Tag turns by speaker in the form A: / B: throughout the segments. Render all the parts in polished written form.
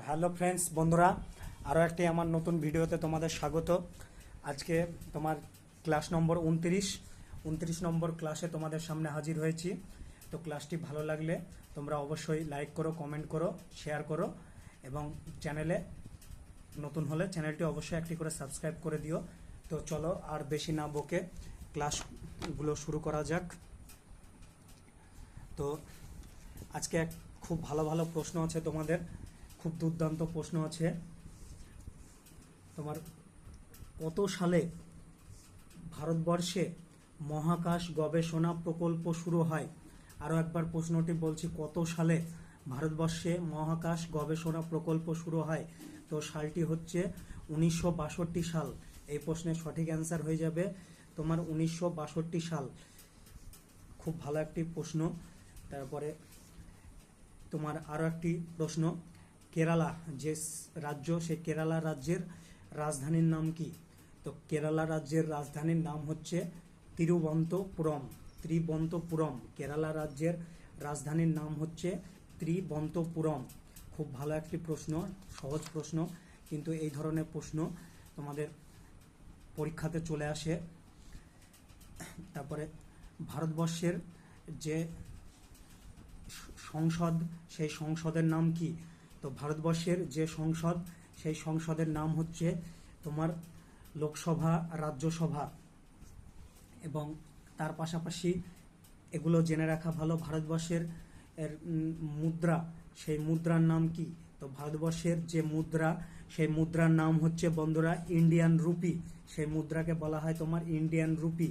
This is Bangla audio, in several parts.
A: হ্যালো ফ্রেন্ডস, বন্ধুরা, আরও একটি আমার নতুন ভিডিওতে তোমাদের স্বাগত। আজকে তোমার ক্লাস নম্বর 29 নম্বর ক্লাসে তোমাদের সামনে হাজির হয়েছি। তো ক্লাসটি ভালো লাগলে তোমরা অবশ্যই লাইক করো, কমেন্ট করো, শেয়ার করো এবং চ্যানেলে নতুন হলে চ্যানেলটি অবশ্যই একটি করে সাবস্ক্রাইব করে দিও। তো চলো আর বেশি না বকে ক্লাসগুলো শুরু করা যাক। তো আজকে খুব ভালো ভালো প্রশ্ন আছে, তোমাদের খুব দুর্দান্ত প্রশ্ন আছে। তোমার কত সালে ভারতবর্ষে মহাকাশ গবেষণা প্রকল্প শুরু হয়? আরও একবার প্রশ্নটি বলছি, কত সালে ভারতবর্ষে মহাকাশ গবেষণা প্রকল্প শুরু হয়? তো সালটি হচ্ছে 1962 সাল। এই প্রশ্নের সঠিক অ্যান্সার হয়ে যাবে তোমার 1962 সাল। খুব ভালো একটি প্রশ্ন। তারপরে তোমার আরও একটি প্রশ্ন, কেরালা যে রাজ্য, সেই কেরালা রাজ্যের রাজধানীর নাম কি? তো কেরালা রাজ্যের রাজধানীর নাম হচ্ছে ত্রিবন্তপুরম। কেরালা রাজ্যের রাজধানীর নাম হচ্ছে ত্রিবন্তপুরম। খুব ভালো একটি প্রশ্ন, সহজ প্রশ্ন, কিন্তু এই ধরনের প্রশ্ন তোমাদের পরীক্ষাতে চলে আসে। তারপরে ভারতবর্ষের যে সংসদ, সেই সংসদের নাম কি? তো ভারতবর্ষের যে সংসদ, সেই সংসদের নাম হচ্ছে তোমার লোকসভা, রাজ্যসভা। এবং তার পাশাপাশি এগুলো জেনে রাখা ভালো, ভারতবর্ষের মুদ্রা, সেই মুদ্রার নাম কি? তো ভারতবর্ষের যে মুদ্রা, সেই মুদ্রার নাম হচ্ছে বন্ধুরা ইন্ডিয়ান রুপি। সেই মুদ্রাকে বলা হয় তোমার ইন্ডিয়ান রুপি।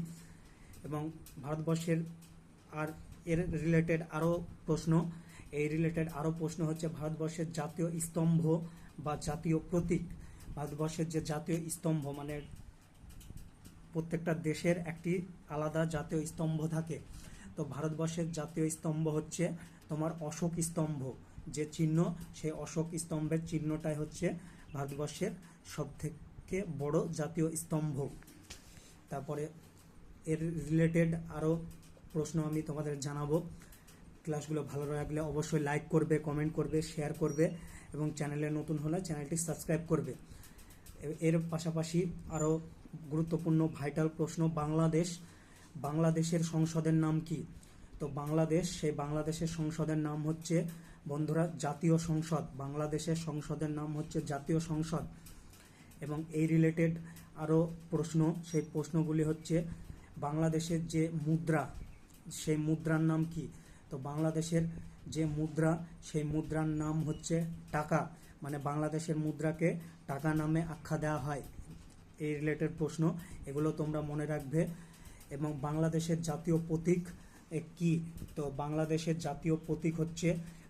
A: এবং ভারতবর্ষের আর এর রিলেটেড আরও প্রশ্ন, হচ্ছে ভারতবর্ষের জাতীয় স্তম্ভ বা জাতীয় প্রতীক। ভারতবর্ষের যে জাতীয় স্তম্ভ, মানে প্রত্যেকটা দেশের একটি আলাদা জাতীয় স্তম্ভ থাকে। তো ভারতবর্ষের জাতীয় স্তম্ভ হচ্ছে তোমার অশোক স্তম্ভ। যে চিহ্ন, সেই অশোক স্তম্ভের চিহ্নটাই হচ্ছে ভারতবর্ষের সবথেকে বড় জাতীয় স্তম্ভ। তারপরে এর রিলেটেড আরও প্রশ্ন আমি তোমাদের জানাবো। ক্লাসগুলো ভালো লাগলে অবশ্যই লাইক করবে, কমেন্ট করবে, শেয়ার করবে এবং চ্যানেলে নতুন হলে চ্যানেলটি সাবস্ক্রাইব করবে। এর পাশাপাশি আরও গুরুত্বপূর্ণ ভাইটাল প্রশ্ন, বাংলাদেশের সংসদের নাম কি? তো সেই বাংলাদেশের সংসদের নাম হচ্ছে বন্ধুরা জাতীয় সংসদ। বাংলাদেশের সংসদের নাম হচ্ছে জাতীয় সংসদ। এবং এই রিলেটেড আরও প্রশ্ন, সেই প্রশ্নগুলি হচ্ছে বাংলাদেশের যে মুদ্রা, সেই মুদ্রার নাম কি? তো বাংলাদেশের যে মুদ্রা, সেই মুদ্রার নাম হচ্ছে টাকা। মানে বাংলাদেশের মুদ্রাকে টাকা নামে আখ্যা দেওয়া হয়। এই রিলেটেড প্রশ্ন, এগুলো তোমরা মনে রাখবে। এবং বাংলাদেশের জাতীয় প্রতীক কি? তো বাংলাদেশের জাতীয় প্রতীক হচ্ছে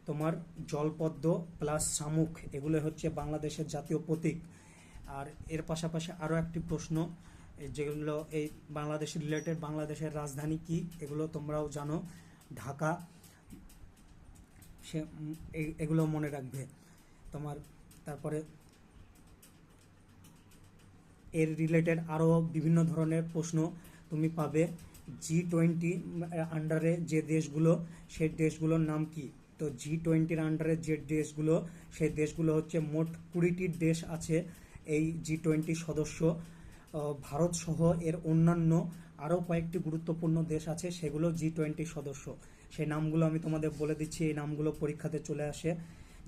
A: তোমার জলপদ্ম প্লাস শামুক। এগুলো হচ্ছে বাংলাদেশের জাতীয় প্রতীক। আর এর পাশাপাশি আরও একটি প্রশ্ন, যেগুলো এই বাংলাদেশের রিলেটেড, বাংলাদেশের রাজধানী কি? এগুলো তোমরাও জানো, ঢাকা। এগুলো মনে রাখবে তোমার। তারপরে এর রিলেটেড আরও বিভিন্ন ধরনের প্রশ্ন তুমি পাবে। G20 আন্ডারে যে দেশগুলো, সেই দেশগুলোর নাম কি? তো G20 আন্ডারে যে দেশগুলো, সেই দেশগুলো হচ্ছে মোট 20টি দেশ আছে এই G20 সদস্য। ভারত সহ এর অন্যান্য আরও কয়েকটি গুরুত্বপূর্ণ দেশ আছে, সেগুলো G20 সদস্য। সেই নামগুলো আমি তোমাদের বলে দিচ্ছি, এই নামগুলো পরীক্ষাতে চলে আসে।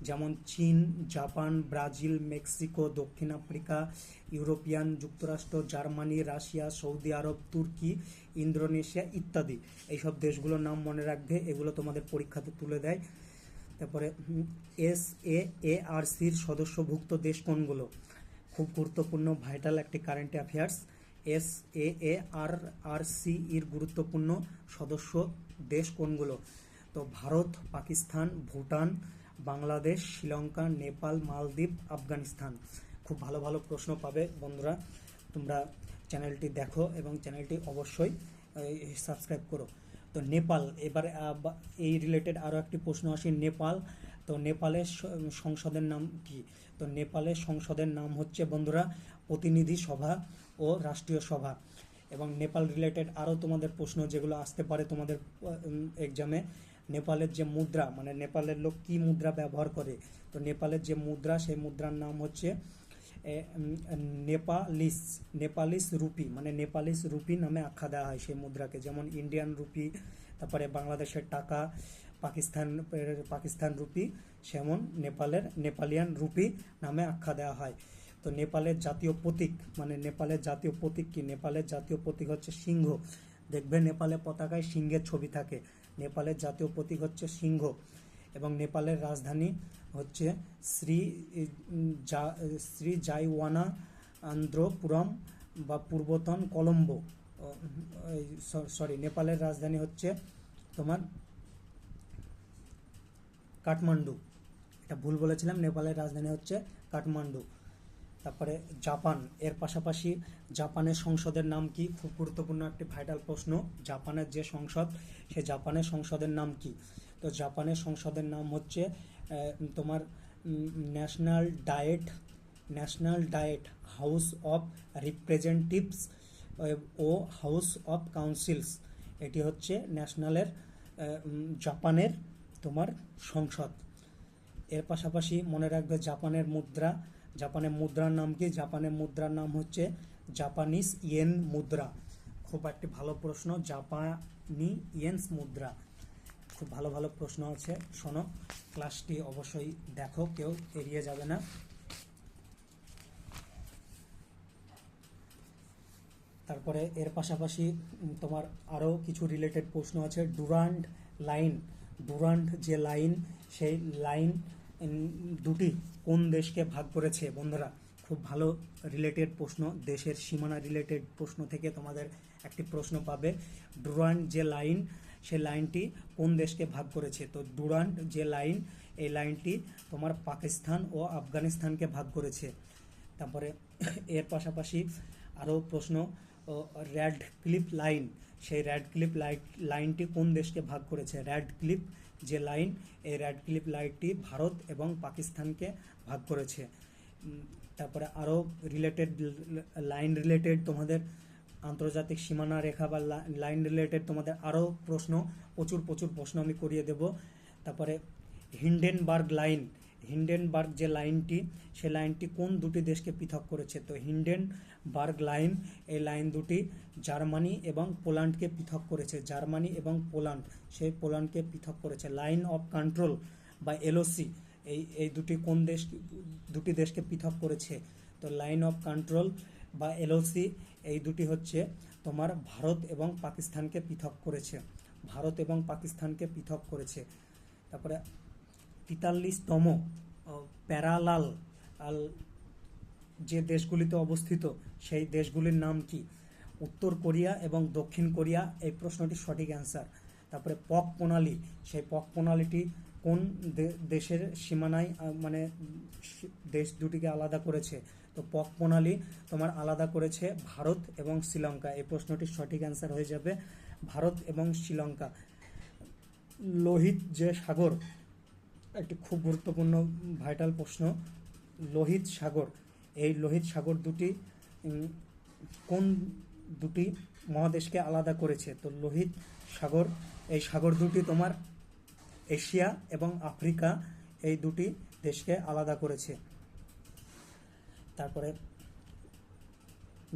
A: যেমন চীন, জাপান, ব্রাজিল, মেক্সিকো, দক্ষিণ আফ্রিকা, ইউরোপিয়ান যুক্তরাষ্ট্র, জার্মানি, রাশিয়া, সৌদি আরব, তুর্কি, ইন্দোনেশিয়া ইত্যাদি। এইসব দেশগুলোর নাম মনে রাখবে, এগুলো তোমাদের পরীক্ষাতে তুলে দেয়। তারপরে SAARCর সদস্যভুক্ত দেশ কোনগুলো? খুব গুরুত্বপূর্ণ ভাইটাল একটি কারেন্ট অ্যাফেয়ার্স। SAARC এর গুরুত্বপূর্ণ সদস্য দেশ কোনগুলো? তো ভারত, পাকিস্তান, ভুটান, বাংলাদেশ, শ্রীলঙ্কা, নেপাল, মালদ্বীপ, আফগানিস্তান। খুব ভালো ভালো প্রশ্ন পাবে বন্ধুরা। তোমরা চ্যানেলটি দেখো এবং চ্যানেলটি অবশ্যই সাবস্ক্রাইব করো। তো নেপাল, এবার এই রিলেটেড আরও একটি প্রশ্ন আসে, নেপাল। তো নেপালের সংসদের নাম কি? তো নেপালের সংসদের নাম হচ্ছে বন্ধুরা প্রতিনিধি সভা ও রাষ্ট্রীয় সভা। এবং নেপাল রিলেটেড আরও তোমাদের প্রশ্ন যেগুলো আসতে পারে তোমাদের এক্সামে, নেপালের যে মুদ্রা, মানে নেপালের লোক কি মুদ্রা ব্যবহার করে, তো নেপালের যে মুদ্রা সেই মুদ্রার নাম হচ্ছে নেপালিস রুপি, মানে নেপালিস রুপি নামে আখ্যা দেওয়া হয় সেই মুদ্রাকে। যেমন ইন্ডিয়ান রুপি, তারপরে বাংলাদেশের টাকা, পাকিস্তান রুপি, সেমন নেপালিয়ান রুপি নামে আখ্যা দেওয়া হয়। তো নেপালের জাতীয় প্রতীক, মানে নেপালের জাতীয় প্রতীক কি, নেপালের জাতীয় প্রতীক হচ্ছে সিংহ। দেখবে নেপালের পতাকায় সিংহের ছবি থাকে। নেপালের জাতীয় প্রতীক হচ্ছে সিংহ। এবং নেপালের রাজধানী হচ্ছে শ্রী জাইওয়ানা আন্দ্রপুরম বা পূর্বতন কলম্বো। নেপালের রাজধানী হচ্ছে তোমার কাঠমান্ডু। এটা ভুল বলেছিলাম, নেপালের রাজধানী হচ্ছে কাঠমান্ডু। তারপরে জাপান, এর পাশাপাশি জাপানের সংসদের নাম কি, খুব গুরুত্বপূর্ণ একটি ভাইটাল প্রশ্ন। জাপানের যে সংসদ, সে জাপানের সংসদের নাম কি, তো জাপানের সংসদের নাম হচ্ছে তোমার National Diet House of Representatives ও হাউস অফ কাউন্সিলস। এটি হচ্ছে ন্যাশনালের জাপানের তোমার সংসদ। এর পাশাপাশি মনে রাখবে জাপানের মুদ্রার নাম কি, জাপানের মুদ্রার নাম হচ্ছে জাপানিজ ইয়েন মুদ্রা। খুব একটি ভালো প্রশ্ন, জাপানি ইয়েন্স মুদ্রা। খুব ভালো ভালো প্রশ্ন আছে, শোনো, ক্লাসটি অবশ্যই দেখো, কেউ এড়িয়ে যাবে না। তারপরে এর পাশাপাশি তোমার আরও কিছু রিলেটেড প্রশ্ন আছে। ডুরান্ড যে লাইন, সেই লাইন দুটি কোন দেশকে ভাগ করেছে? বন্ধুরা, খুব ভালো রিলেটেড প্রশ্ন, দেশের সীমানা রিলেটেড প্রশ্ন থেকে তোমাদের একটি প্রশ্ন পাবে। ডুরান্ড যে লাইন, সেই লাইনটি কোন দেশকে ভাগ করেছে? তো ডুরান্ড যে লাইন, এই লাইনটি তোমার পাকিস্তান ও আফগানিস্তানকে ভাগ করেছে। তারপরে এর পাশাপাশি আরও প্রশ্ন, র্যাডক্লিফ লাইন, সেই র্যাডক্লিফ লাইনটি কোন দেশকে ভাগ করেছে? র্যাডক্লিফ যে লাইন, এই র্যাডক্লিফ লাইনটি ভারত এবং পাকিস্তানকে ভাগ করেছে। তারপরে আরও লাইন রিলেটেড তোমাদের আন্তর্জাতিক সীমানা রেখা বা লাইন রিলেটেড তোমাদের আরও প্রশ্ন, প্রচুর প্রশ্ন আমি করিয়ে দেব। তারপরে হিন্ডেনবার্গ যে লাইনটি, সে লাইনটি কোন দুটি দেশকে পৃথক করেছে? তো হিন্ডেনবার্গ লাইন, এই লাইন দুটি জার্মানি এবং পোল্যান্ডকে পৃথক করেছে। জার্মানি এবং পোল্যান্ড, সেই পোল্যান্ডকে পৃথক করেছে। লাইন অফ কন্ট্রোল বা এলওসি, এই দুটি দেশকে পৃথক করেছে। তো লাইন অফ কন্ট্রোল বা এলওসি, এই দুটি হচ্ছে তোমার ভারত এবং পাকিস্তানকে পৃথক করেছে। তারপরে 43তম প্যারালাল যে দেশগুলিতে অবস্থিত, সেই দেশগুলির নাম কি? উত্তর কোরিয়া এবং দক্ষিণ কোরিয়া, এই প্রশ্নটি সঠিক অ্যান্সার। তারপরে পক প্রণালী, সেই পক প্রণালীটি কোন দেশের সীমানায়, মানে দেশ দুটিকে আলাদা করেছে? তো পক প্রণালী তোমার আলাদা করেছে ভারত এবং শ্রীলঙ্কা। এই প্রশ্নটির সঠিক অ্যান্সার হয়ে যাবে ভারত এবং শ্রীলঙ্কা। লোহিত যে সাগর, একটি খুব গুরুত্বপূর্ণ ভাইটাল প্রশ্ন। লোহিত সাগর, এই লোহিত সাগর দুটি কোন দুটি মহাদেশকে আলাদা করেছে? তো লোহিত সাগর, এই সাগর দুটি তোমার এশিয়া এবং আফ্রিকা, এই দুটি দেশকে আলাদা করেছে। তারপরে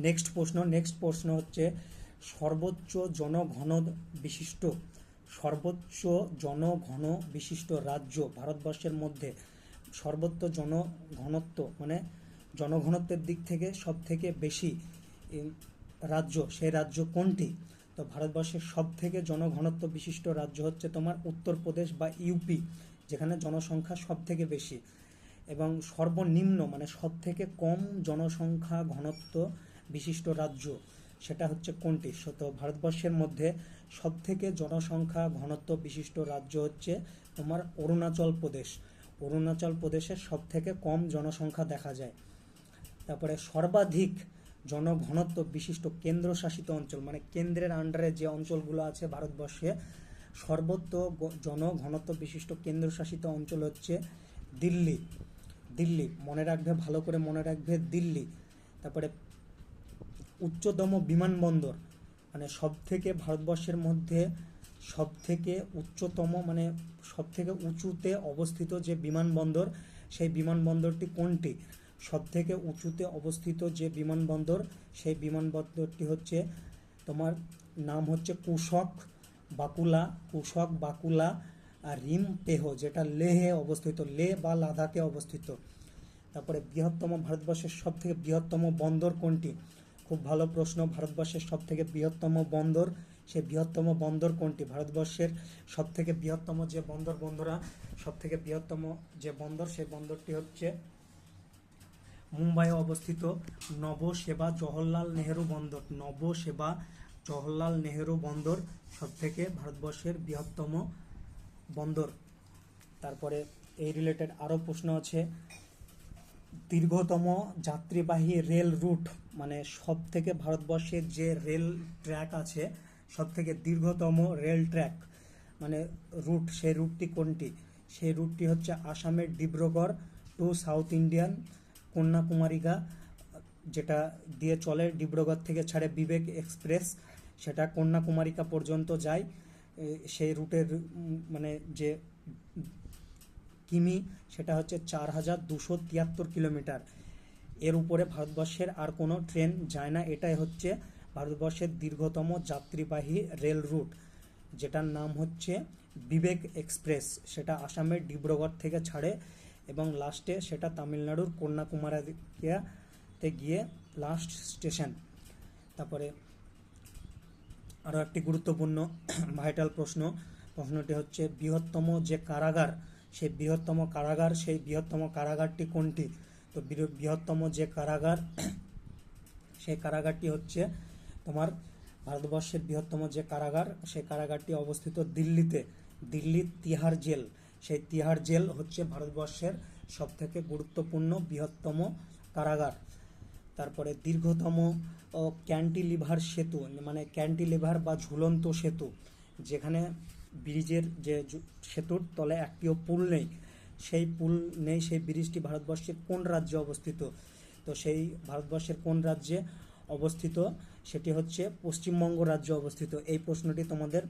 A: নেক্সট প্রশ্ন হচ্ছে সর্বোচ্চ জনঘন বিশিষ্ট রাজ্য ভারতবর্ষের মধ্যে সর্বোচ্চ জনঘনত্ব, মানে জনঘনত্বের দিক থেকে সব থেকে বেশি রাজ্য, সেই রাজ্য কোনটি? তো ভারতবর্ষের সব থেকে জনঘনত্ব বিশিষ্ট রাজ্য হচ্ছে তোমার উত্তরপ্রদেশ বা ইউপি, যেখানে জনসংখ্যা সব থেকে বেশি। এবং সর্বনিম্ন, মানে সব থেকে কম জনসংখ্যা ঘনত্ব বিশিষ্ট রাজ্য, সেটা হচ্ছে কোনটি? তো ভারতবর্ষের মধ্যে সব থেকে জনসংখ্যা ঘনত্ব বিশিষ্ট রাজ্য হচ্ছে তোমার অরুণাচল প্রদেশের সব থেকে কম জনসংখ্যা দেখা যায়। তারপরে সর্বাধিক জনঘনত্ব বিশিষ্ট কেন্দ্রশাসিত অঞ্চল, মানে কেন্দ্রের আন্ডারে যে অঞ্চলগুলো আছে ভারতবর্ষে, সর্বোচ্চ জনঘনত্ব বিশিষ্ট কেন্দ্রশাসিত অঞ্চল হচ্ছে দিল্লি। মনে রাখবে, ভালো করে মনে রাখবে, দিল্লি। তারপরে উচ্চতম বিমানবন্দর, মানে সব থেকে ভারতবর্ষের মধ্যে সব থেকে উচ্চতম মানে সব থেকে উঁচুতে অবস্থিত যে বিমানবন্দর, সেই বিমানবন্দরটি কোনটি? সব থেকে উঁচুতে অবস্থিত যে বিমানবন্দর, সেই বিমানবন্দরটি হচ্ছে তোমার নাম হচ্ছে কুশক বাকুলা আর রিমপেহ, যেটা লেহে অবস্থিত, লে বা লাদাখে অবস্থিত। তারপরে ভারতবর্ষের সব থেকে বৃহত্তম বন্দর কোনটি? খুব ভালো প্রশ্ন। ভারতবর্ষের সব থেকে বৃহত্তম বন্দর, সেই বৃহত্তম বন্দর কোনটি? ভারতবর্ষের সব থেকে বৃহত্তম যে বন্দর, বন্ধুরা, সব থেকে বৃহত্তম যে বন্দর, সেই বন্দরটি হচ্ছে মুম্বাইয়ে অবস্থিত নবসেবা জওহরলাল নেহেরু বন্দর। নবসেবা জওহরলাল নেহেরু বন্দর সব থেকে ভারতবর্ষের বৃহত্তম বন্দর। তারপরে এই রিলেটেড আরও প্রশ্ন আছে, দীর্ঘতম যাত্রীবাহী রেল রুট, মানে সব থেকে ভারতবর্ষের যে রেল ট্র্যাক আছে, সব থেকে দীর্ঘতম রেল ট্র্যাক মানে রুট, সেই রুটটি কোনটি? সেই রুটটি হচ্ছে আসামের Dibrugarh two south Indian Kanyakumarika, যেটা দিয়ে চলে, ডিব্রুগড় থেকে ছাড়ে বিবেক এক্সপ্রেস, সেটা কন্যাকুমারিকা পর্যন্ত যায়। সেই রুটের মানে যে কিমি, সেটা হচ্ছে 4273 কিলোমিটার। এর উপরে ভারতবর্ষের আর কোনো ট্রেন যায় না। এটাই হচ্ছে ভারতবর্ষের দীর্ঘতম যাত্রীবাহী রেল রুট, যেটার নাম হচ্ছে বিবেক এক্সপ্রেস। সেটা আসামের ডিব্রুগড় থেকে ছাড়ে এবং লাস্টে সেটা তামিলনাড়ুর কন্যাকুমারিতে গিয়ে লাস্ট স্টেশন। তারপরে আরও একটি গুরুত্বপূর্ণ ভাইটাল প্রশ্নটি হচ্ছে বৃহত্তম যে কারাগার, সেই বৃহত্তম কারাগারটি কোনটি? তো বৃহত্তম যে কারাগার, সেই কারাগারটি হচ্ছে তোমার ভারতবর্ষের বৃহত্তম যে কারাগার, সেই কারাগারটি অবস্থিত দিল্লিতে, দিল্লির তিহার জেল। সেই তিহার জেল হচ্ছে ভারতবর্ষের সবথেকে গুরুত্বপূর্ণ বৃহত্তম কারাগার। তারপরে দীর্ঘতম ক্যান্টিলিভার সেতু, মানে ক্যান্টিলিভার বা ঝুলন্ত সেতু, যেখানে ব্রিজের যে সেতুর তলে একটিও পুল নেই, সেই ব্রিজটি ভারতবর্ষের কোন রাজ্যে অবস্থিত? তো সেই ভারতবর্ষের কোন রাজ্যে অবস্থিত? সেটি হচ্ছে পশ্চিমবঙ্গ রাজ্যে অবস্থিত। এই প্রশ্নটি তোমাদের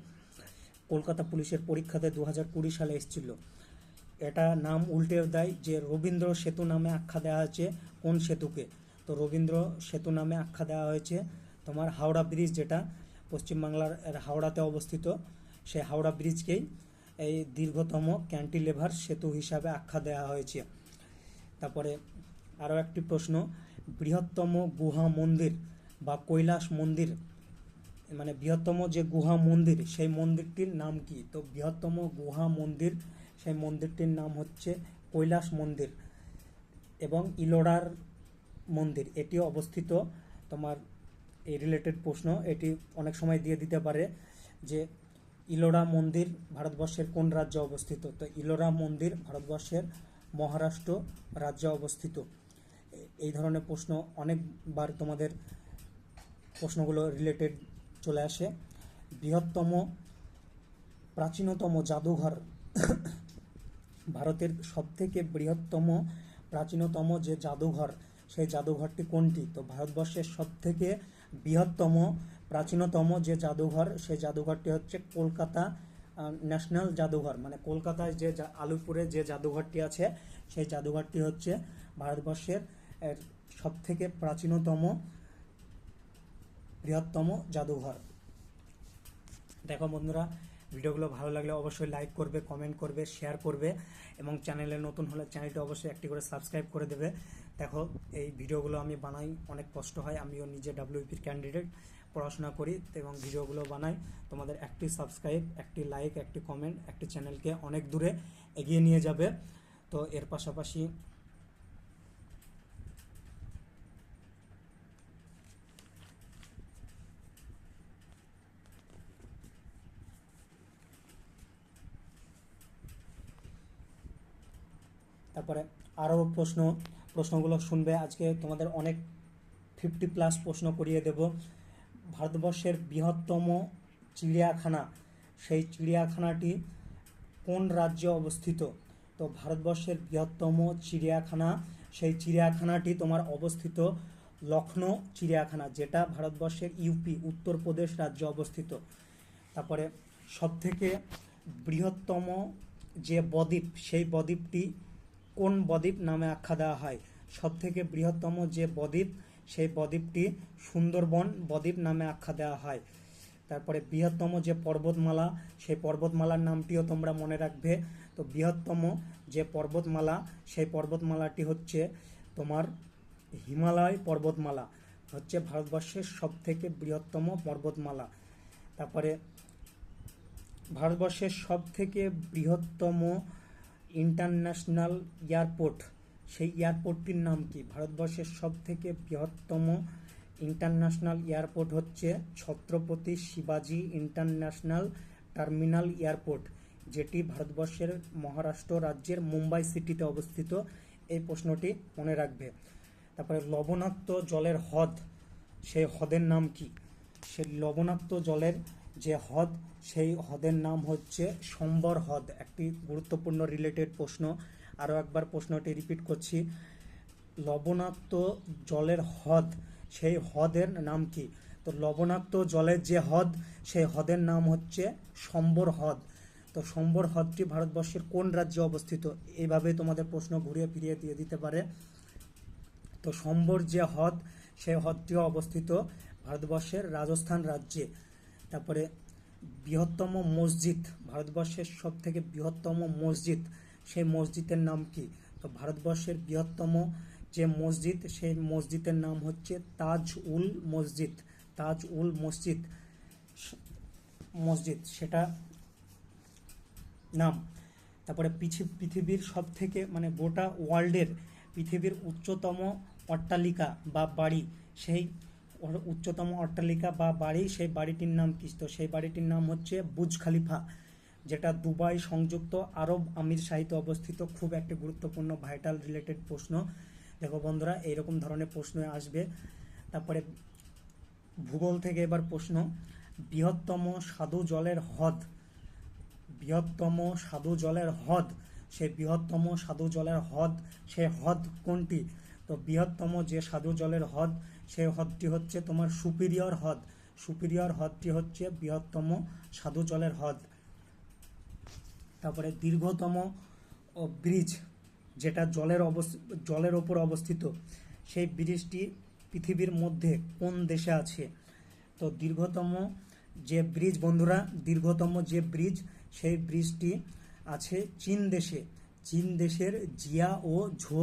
A: কলকাতা পুলিশের পরীক্ষাতে 2020 সালে এসেছিল। এটা নাম উল্টে দেয়, যে রবীন্দ্র সেতু নামে আখ্যা দেওয়া হয়েছে কোন সেতুকে? তো রবীন্দ্র সেতু নামে আখ্যা দেওয়া হয়েছে তোমার হাওড়া ব্রিজ, যেটা পশ্চিমবাংলার হাওড়াতে অবস্থিত, সেই হাওড়া ব্রিজকেই এই দীর্ঘতম ক্যান্টিলেভার সেতু হিসাবে আখ্যা দেওয়া হয়েছে। তারপরে আরও একটি প্রশ্ন, বৃহত্তম গুহা মন্দির বা কৈলাস মন্দির, মানে বৃহত্তম যে গুহা মন্দির, সেই মন্দিরটির নাম কি? তো বৃহত্তম গুহা মন্দির, সেই মন্দিরটির নাম হচ্ছে কৈলাস মন্দির। এবং ইলোরার মন্দির, এটি অবস্থিত তোমার এই রিলেটেড প্রশ্ন, এটি অনেক সময় দিয়ে দিতে পারে যে ইলোরা মন্দির ভারতবর্ষের কোন রাজ্যে অবস্থিত? তো ইলোরা মন্দির ভারতবর্ষের মহারাষ্ট্র রাজ্যে অবস্থিত। এই ধরনের প্রশ্ন অনেকবার তোমাদের প্রশ্নগুলো রিলেটেড চলে আসে। প্রাচীনতম জাদুঘর, ভারতের সবথেকে প্রাচীনতম যে জাদুঘর, সেই জাদুঘরটি কোনটি? তো ভারতবর্ষের সবথেকে প্রাচীনতম যে জাদুঘর, সেই জাদুঘরটি হচ্ছে কলকাতা ন্যাশনাল জাদুঘর, মানে কলকাতায় যে আলিপুরে যে জাদুঘরটি আছে, সেই জাদুঘরটি হচ্ছে ভারতবর্ষের সবথেকে প্রাচীনতম বৃহত্তম জাদুঘর। দেখো বন্ধুরা, ভিডিওগুলো ভালো লাগলে অবশ্যই লাইক করবে, কমেন্ট করবে, শেয়ার করবে এবং চ্যানেলে নতুন হলে চ্যানেলটি অবশ্যই একটি করে সাবস্ক্রাইব করে দেবে। দেখো, এই ভিডিওগুলো আমি বানাই, অনেক কষ্ট হয়, আমিও নিজে ডাব্লিউপির ক্যান্ডিডেট, পড়াশোনা করি এবং ভিডিওগুলো বানাই। তোমাদের একটি সাবস্ক্রাইব, একটি লাইক, একটি কমেন্ট একটি চ্যানেলকে অনেক দূরে এগিয়ে নিয়ে যাবে। তো এর পাশাপাশি তারপরে আরও প্রশ্নগুলো শুনবে। আজকে তোমাদের অনেক 50+ প্রশ্ন করিয়ে দেব। ভারতবর্ষের বৃহত্তম চিড়িয়াখানা, সেই চিড়িয়াখানাটি কোন রাজ্যে অবস্থিত? তো ভারতবর্ষের বৃহত্তম চিড়িয়াখানা, সেই চিড়িয়াখানাটি তোমার অবস্থিত লখনৌ চিড়িয়াখানা, যেটা ভারতবর্ষের ইউপি উত্তরপ্রদেশ রাজ্যে অবস্থিত। তারপরে সবথেকে বৃহত্তম যে বদ্বীপ সেই বদ্বীপটি কোন বদ্বীপ নামে আখ্যা দেওয়া হয়? সবথেকে বৃহত্তম যে বদ্বীপ সেই বদ্বীপটি সুন্দরবন বদ্বীপ নামে আখ্যা দেওয়া হয়। তারপরে বৃহত্তম যে পর্বতমালা সেই পর্বতমালার নামটিও তোমরা মনে রাখবে। তো বৃহত্তম যে পর্বতমালা সেই পর্বতমালাটি হচ্ছে তোমার হিমালয় পর্বতমালা, হচ্ছে ভারতবর্ষের সবথেকে বৃহত্তম পর্বতমালা। তারপরে ভারতবর্ষের সবথেকে বৃহত্তম ইন্টারন্যাশনাল এয়ারপোর্ট সেই এয়ারপোর্টটির নাম কি? ভারতবর্ষের সবথেকে বৃহত্তম ইন্টারন্যাশনাল এয়ারপোর্ট হচ্ছে ছত্রপতি শিবাজি ইন্টারন্যাশনাল টার্মিনাল এয়ারপোর্ট, যেটি ভারতবর্ষের মহারাষ্ট্র রাজ্যের মুম্বাই সিটিতে অবস্থিত। এই প্রশ্নটি মনে রাখবে। তারপরে লবণাক্ত জলের হ্রদ সেই হ্রদের নাম কি? সেই লবণাক্ত জলের যে হ্রদ সেই হ্রদের নাম হচ্ছে সম্বর হ্রদ। একটি গুরুত্বপূর্ণ রিলেটেড প্রশ্ন, আরও একবার প্রশ্নটি রিপিট করছি। লবণাক্ত জলের হ্রদ সেই হ্রদের নাম কি? তো লবণাক্ত জলের যে হ্রদ সেই হ্রদের নাম হচ্ছে সম্বর হ্রদ। তো সম্বর হ্রদটি ভারতবর্ষের কোন রাজ্যে অবস্থিত? এইভাবে তোমাদের প্রশ্ন ঘুরিয়ে ফিরিয়ে দিয়ে দিতে পারে। তো সম্বর যে হ্রদ সেই হ্রদটিও অবস্থিত ভারতবর্ষের রাজস্থান রাজ্যে। তারপরে বৃহত্তম মসজিদ, ভারতবর্ষের সবথেকে বৃহত্তম মসজিদ সেই মসজিদের নাম কি? তো ভারতবর্ষের বৃহত্তম যে মসজিদ সেই মসজিদের নাম হচ্ছে তাজ উল মসজিদ। তাজ উল মসজিদ মসজিদ সেটা নাম। তারপরে পৃথিবীর সবথেকে মানে গোটা ওয়ার্ল্ডের পৃথিবীর উচ্চতম অট্টালিকা বা বাড়ি সেই উচ্চতম অট্টালিকা বা বাড়ি সেই বাড়িটির নাম কি? তো সেই বাড়িটির নাম হচ্ছে বুর্জ খলিফা, যেটা দুবাই সংযুক্ত আরব আমির শাহিতে অবস্থিত। খুব একটি গুরুত্বপূর্ণ ভাইটাল রিলেটেড প্রশ্ন। দেখো বন্ধুরা, এইরকম ধরনের প্রশ্ন আসবে। তারপরে ভূগোল থেকে এবার প্রশ্ন, বৃহত্তম স্বাদু জলের হ্রদ, বৃহত্তম স্বাদু জলের হ্রদ সেই বৃহত্তম স্বাদু জলের হ্রদ সেই হ্রদ কোনটি? তো বৃহত্তম যে স্বাদু জলের হ্রদ সেই হ্রদটি হচ্ছে তোমার সুপিরিয়র হ্রদ। সুপিরিয়র হ্রদটি হচ্ছে বৃহত্তম স্বাদু জলের হ্রদ। তারপরে দীর্ঘতম ব্রিজ যেটা জলের ওপর অবস্থিত সেই ব্রিজটি পৃথিবীর মধ্যে কোন দেশে আছে? তো দীর্ঘতম যে ব্রিজ বন্ধুরা, দীর্ঘতম যে ব্রিজ সেই ব্রিজটি আছে চীন দেশে। চীন দেশের জিয়া ও ঝো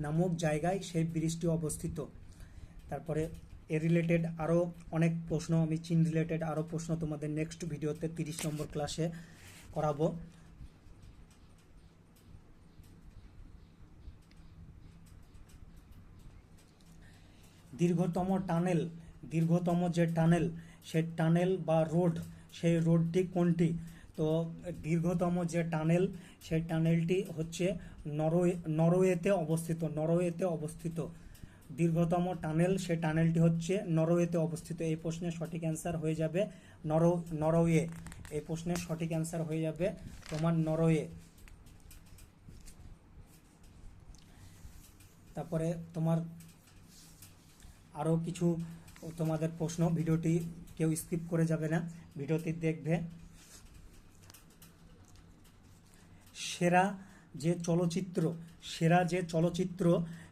A: নামক জায়গায় সেই ব্রিজটি অবস্থিত। তারপরে এ রিলেটেড আরও অনেক প্রশ্ন, আমি চীন রিলেটেড আরও প্রশ্ন তোমাদের নেক্সট ভিডিওতে 30 নম্বর ক্লাসে করাবো। দীর্ঘতম টানেল, দীর্ঘতম যে টানেল সেই টানেল বা রোড সেই রোডটি কোনটি? তো দীর্ঘতম যে টানেল সেই টানেলটি হচ্ছে নরওয়েতে অবস্থিত। নরওয়েতে অবস্থিত দীর্ঘতম টানেল সেই টানেলটি হচ্ছে নরওয়েতে অবস্থিত। এই প্রশ্নের সঠিক অ্যান্সার হয়ে যাবে নরওয়ে। এই প্রশ্নের সঠিক অ্যান্সার হয়ে যাবে তোমার নরওয়ে। তারপরে তোমার আরও কিছু তোমাদের প্রশ্ন, ভিডিওটি কেউ স্কিপ করে যাবে না, ভিডিওটি দেখবে। সেরা যে চলচ্চিত্র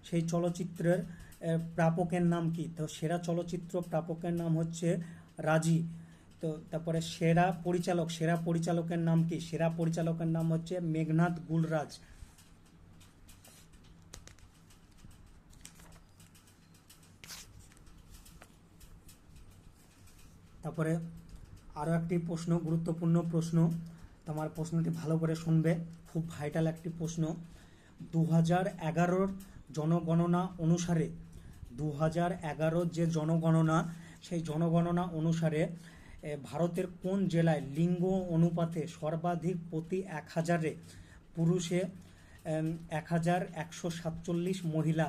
A: সেই চলচ্চিত্রের প্রাপকের নাম কি? তো সেরা চলচ্চিত্র প্রাপকের নাম হচ্ছে রাজি। তো তারপরে সেরা পরিচালকের নাম কি? সেরা পরিচালকের নাম হচ্ছে মেঘনাদ গুলরাজ। তারপরে আরও একটি প্রশ্ন, গুরুত্বপূর্ণ প্রশ্ন, তোমার প্রশ্নটি ভালো করে শুনবে, খুব ভাইটাল একটি প্রশ্ন। 2011 জনগণনা অনুসারে 2011 যে জনগণনা সেই জনগণনা অনুসারে ভারতের কোন জেলায় লিঙ্গ অনুপাতে সর্বাধিক প্রতি 1000-এ পুরুষে 1147 মহিলা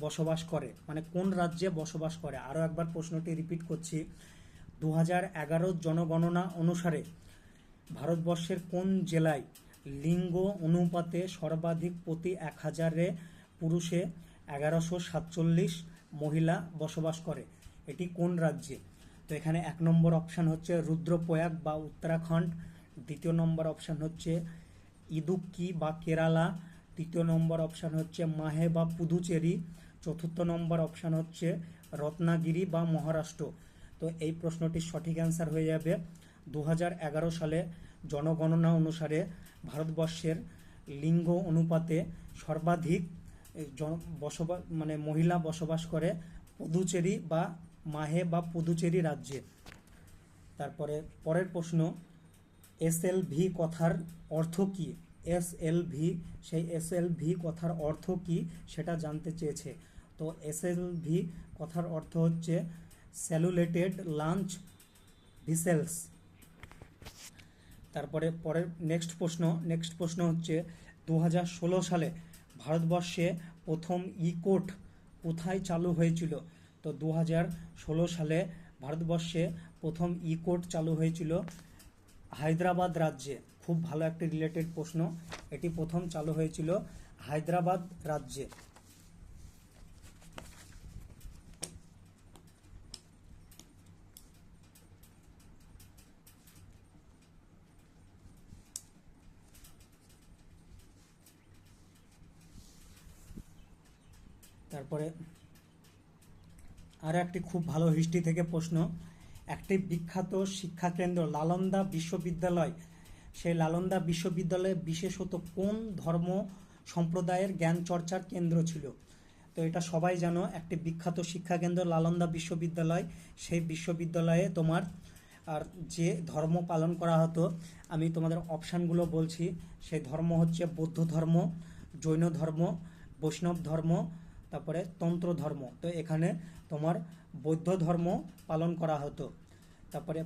A: বসবাস করে? মানে কোন রাজ্যে বসবাস করে? আরও একবার প্রশ্নটি রিপিট করছি। 2011 জনগণনা অনুসারে ভারতবর্ষের কোন জেলায় লিঙ্গ অনুপাতে সর্বাধিক প্রতি 1000-এ পুরুষে 1147 মহিলা বসবাস করে? এটি কোন রাজ্যে? তো এখানে 1 নম্বর অপশান হচ্ছে রুদ্রপ্রয়াগ বা উত্তরাখণ্ড, 2য় নম্বর অপশান হচ্ছে ইদুক্কি বা কেরালা, 3য় নম্বর অপশান হচ্ছে মাহে বা পুদুচেরি, 4র্থ নম্বর অপশান হচ্ছে রত্নাগিরি বা মহারাষ্ট্র। তো এই প্রশ্নটির সঠিক অ্যান্সার হয়ে যাবে 2011 সালে জনগণনা অনুসারে ভারতবর্ষের লিঙ্গ অনুপাতে সর্বাধিক বসবাস মহিলা বসবাস করে পুদুচেরি বা মাহে বা পুদুচেরি রাজ্যে। তারপরে পরের প্রশ্ন, এসএলভি কথার অর্থ কী? এসএলভি, সেই এসএলভি কথার অর্থ কী সেটা জানতে চেয়েছে। তো এসএলভি কথার অর্থ হচ্ছে স্যালুলেটেড লাঞ্চ ভিসেলস। তারপরে পরের নেক্সট প্রশ্ন হচ্ছে 2016 সালে ভারতবর্ষে প্রথম ই কোর্ট কোথায় চালু হয়েছিল? তো 2016 সালে ভারতবর্ষে প্রথম ই কোর্ট চালু হয়েছিল হায়দ্রাবাদ রাজ্যে। খুব ভালো একটি রিলেটেড প্রশ্ন, এটি প্রথম চালু হয়েছিল হায়দ্রাবাদ রাজ্যে। তারপরে আর একটি খুব ভালো হিস্ট্রি থেকে প্রশ্ন, একটি বিখ্যাত শিক্ষাকেন্দ্র নালন্দা বিশ্ববিদ্যালয়, সেই নালন্দা বিশ্ববিদ্যালয়ে বিশেষত কোন ধর্ম সম্প্রদায়ের জ্ঞান চর্চার কেন্দ্র ছিল? তো এটা সবাই জানো, একটি বিখ্যাত শিক্ষাকেন্দ্র নালন্দা বিশ্ববিদ্যালয়। সেই বিশ্ববিদ্যালয়ে তোমার আর যে ধর্ম পালন করা হতো, আমি তোমাদের অপশানগুলো বলছি। সেই ধর্ম হচ্ছে বৌদ্ধ ধর্ম, জৈন ধর্ম, বৈষ্ণব ধর্ম, তারপরে তন্ত্র ধর্ম। তো এখানে তোমার বৌদ্ধ ধর্ম পালন করা হতো। তারপরে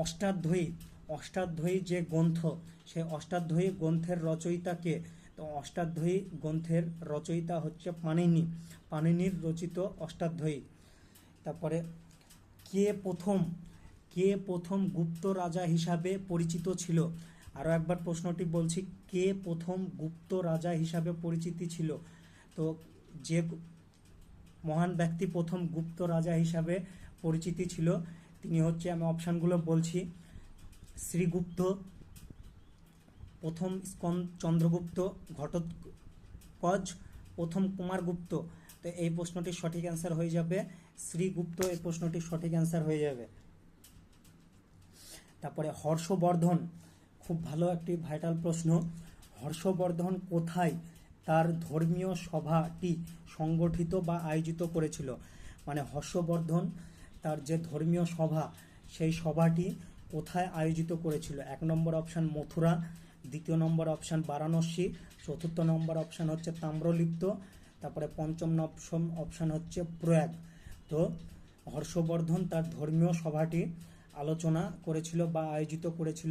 A: অষ্টাধ্যায়ী যে গ্রন্থ, সেই অষ্টাধ্যায়ী গ্রন্থের রচয়িতা কে? তো অষ্টাধ্যায়ী গ্রন্থের রচয়িতা হচ্ছে পাণিনির রচিত অষ্টাধ্যায়ী। তারপরে কে প্রথম গুপ্ত রাজা হিসাবে পরিচিত ছিল? আরও একবার প্রশ্নটি বলছি, কে প্রথম গুপ্ত রাজা হিসাবে পরিচিতি ছিল? তো যে মহান ব্যক্তি প্রথম গুপ্ত রাজা হিসাবে পরিচিতি ছিল তিনি হচ্ছে, আমি অপশানগুলো বলছি, শ্রীগুপ্ত, প্রথম চন্দ্রগুপ্ত, ঘটোৎকচ, প্রথম কুমারগুপ্ত। তো এই প্রশ্নটির সঠিক অ্যান্সার হয়ে যাবে শ্রীগুপ্ত, এই প্রশ্নটির সঠিক অ্যান্সার হয়ে যাবে। তারপরে হর্ষবর্ধন, খুব ভালো একটি ভাইটাল প্রশ্ন, হর্ষবর্ধন কোথায় তার ধর্মীয় সভাটি সংগঠিত বা আয়োজিত করেছিল? হর্ষবর্ধন তার যে ধর্মীয় সভা, সেই সভাটি কোথায় আয়োজিত করেছিল? 1 নম্বর অপশান মথুরা, 2য় নম্বর অপশান বারাণসী, 4র্থ নম্বর অপশান হচ্ছে তাম্রলিপ্ত, তারপরে 5ম অপশান হচ্ছে প্রয়াগ। তো হর্ষবর্ধন তার ধর্মীয় সভাটি আলোচনা করেছিল বা আয়োজিত করেছিল